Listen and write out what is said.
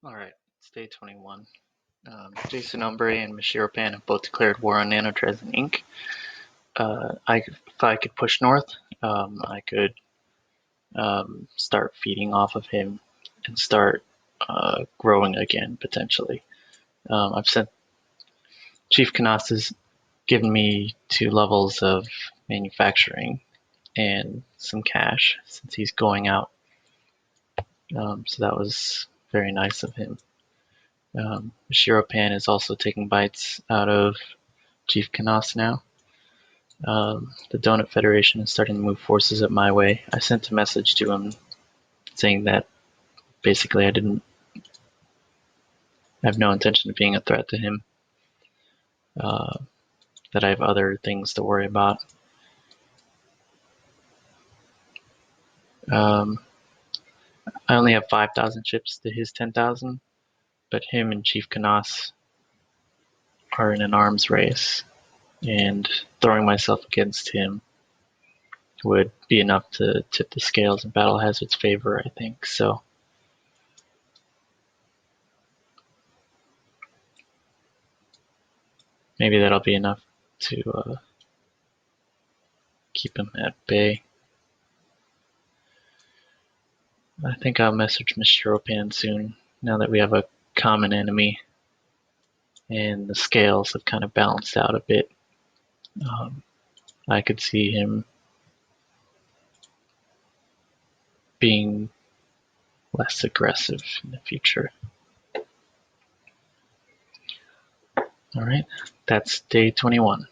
Alright, it's day 21. JSinombre and Mashiropan have both declared war on Nanotrasen Inc. If I could push north, I could start feeding off of him and start growing again, potentially. I've sent Chief Kanaas has given me 2 levels of manufacturing and some cash since he's going out. So that was very nice of him. Mashiropan is also taking bites out of Chief Kanaas now. The Donut Federation is starting to move forces up my way. I sent a message to him saying that basically I have no intention of being a threat to him, that I have other things to worry about. I only have 5,000 ships to his 10,000, but him and Chief Kanaas are in an arms race, and throwing myself against him would be enough to tip the scales in BattleHazard's favor, I think. So maybe that'll be enough to keep him at bay. I think I'll message Mashiropan soon, now that we have a common enemy and the scales have kind of balanced out a bit. I could see him being less aggressive in the future. Alright, that's day 21.